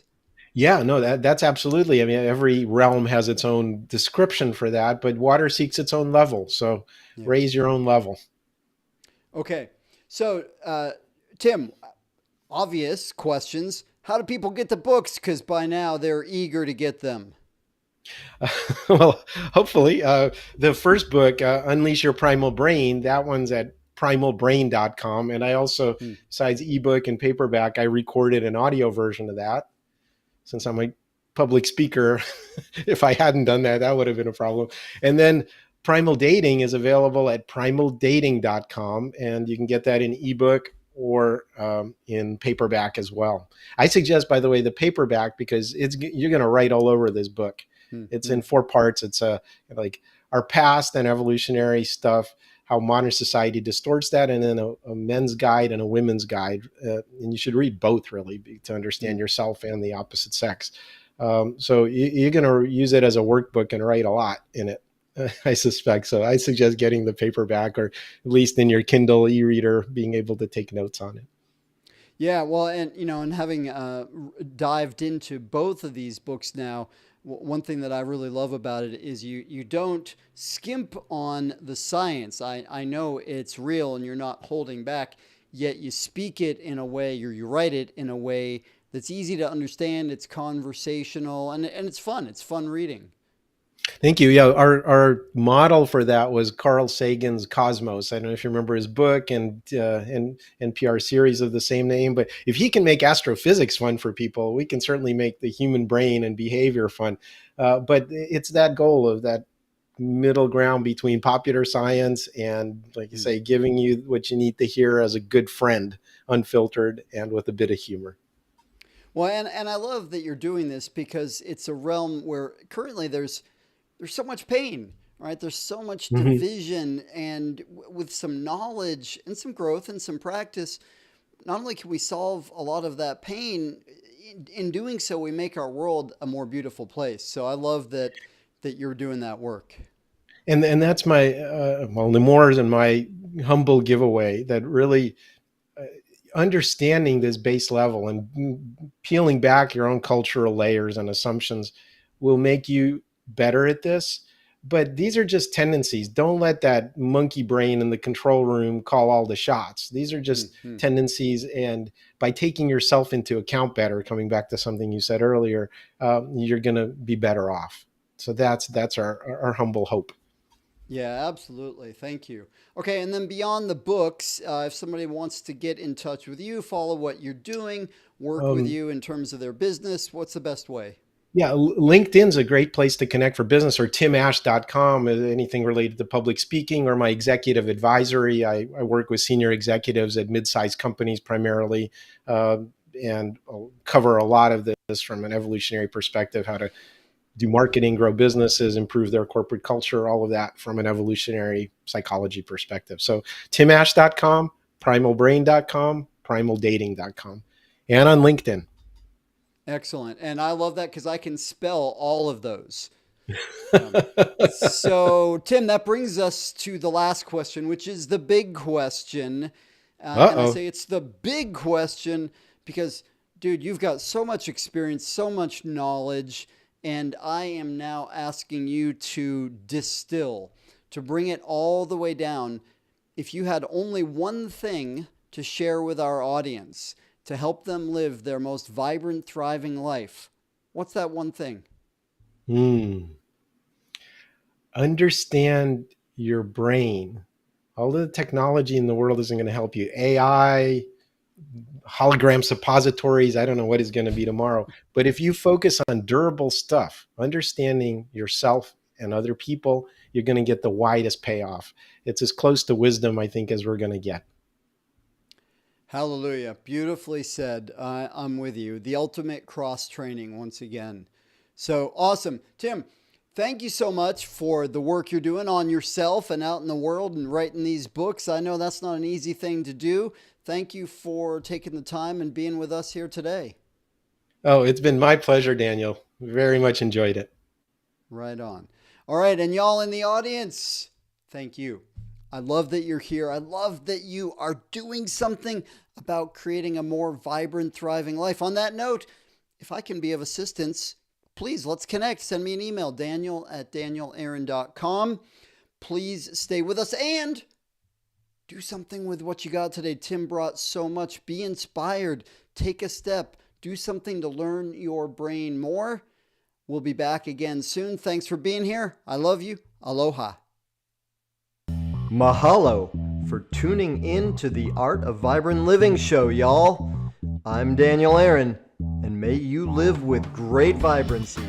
Yeah, no, that's absolutely. I mean, every realm has its own description for that, but water seeks its own level. So Yeah. raise your own level. Okay. So, Tim, obvious questions. How do people get the books? Because by now they're eager to get them. Well, hopefully, the first book, Unleash Your Primal Brain, that one's at primalbrain.com. And I also, Hmm. besides ebook and paperback, I recorded an audio version of that, since I'm a public speaker. If I hadn't done that, that would have been a problem. And then Primal Dating is available at primaldating.com, and you can get that in ebook or in paperback as well. I suggest, by the way, the paperback, because you're going to write all over this book. Hmm. It's Hmm. in four parts. It's like our past and evolutionary stuff, how modern society distorts that, and then a men's guide and a women's guide. And you should read both, really, to Hmm. understand yourself and the opposite sex. So you're going to use it as a workbook and write a lot in it, I suspect. So I suggest getting the paperback, or at least in your Kindle e-reader, being able to take notes on it. Yeah, well, and having dived into both of these books now, one thing that I really love about it is you don't skimp on the science. I know it's real, and you're not holding back. Yet you speak it in a way, or you write it in a way that's easy to understand. It's conversational, and it's fun. It's fun reading. Thank you. Yeah, our model for that was Carl Sagan's Cosmos. I don't know if you remember his book and NPR series of the same name. But if he can make astrophysics fun for people, we can certainly make the human brain and behavior fun. But it's that goal of that middle ground between popular science and, like you Hmm. say, giving you what you need to hear as a good friend, unfiltered and with a bit of humor. Well, and I love that you're doing this because it's a realm where currently there's so much pain, right? There's so much Mm-hmm. division, and with some knowledge and some growth and some practice, not only can we solve a lot of that pain, in doing so, we make our world a more beautiful place. So I love that you're doing that work. And that's my well, the more than my humble giveaway that really understanding this base level and peeling back your own cultural layers and assumptions will make you better at this. But these are just tendencies. Don't let that monkey brain in the control room call all the shots. These are just Hmm. tendencies. And by taking yourself into account better, coming back to something you said earlier, you're going to be better off. So that's our humble hope. Yeah, absolutely. Thank you. Okay, and then beyond the books, if somebody wants to get in touch with you, follow what you're doing, work with Um, you in terms of their business, what's the best way? Yeah, LinkedIn's a great place to connect for business, or timash.com, anything related to public speaking, or my executive advisory. I work with senior executives at mid-sized companies primarily, uh, and I'll cover a lot of this from an evolutionary perspective, how to do marketing, grow businesses, improve their corporate culture, all of that from an evolutionary psychology perspective. So timash.com, primalbrain.com, primaldating.com, and on LinkedIn. Excellent. And I love that because I can spell all of those. Um, so, Tim, that brings us to the last question, which is the big question. And I Uh-oh. say it's the big question because, dude, you've got so much experience, so much knowledge, and I am now asking you to distill, to bring it all the way down. If you had only one thing to share with our audience to help them live their most vibrant, thriving life, what's that one thing? Hmm. Understand your brain. All the technology in the world isn't going to help you. AI, hologram suppositories, I don't know what is going to be tomorrow. But if you focus on durable stuff, understanding yourself and other people, you're going to get the widest payoff. It's as close to wisdom, I think, as we're going to get. Hallelujah. Beautifully said. I'm with you. The ultimate cross training once again. So awesome. Tim, thank you so much for the work you're doing on yourself and out in the world and writing these books. I know that's not an easy thing to do. Thank you for taking the time and being with us here today. Oh, it's been my pleasure, Daniel. Very much enjoyed it. Right on. All right. And y'all in the audience, thank you. I love that you're here. I love that you are doing something about creating a more vibrant, thriving life. On that note, if I can be of assistance, please let's connect. Send me an email, daniel@danielaaron.com. Please stay with us and do something with what you got today. Tim brought so much. Be inspired. Take a step. Do something to learn your brain more. We'll be back again soon. Thanks for being here. I love you. Aloha. Mahalo for tuning in to the Art of Vibrant Living show, y'all. I'm Daniel Aaron, and may you live with great vibrancy.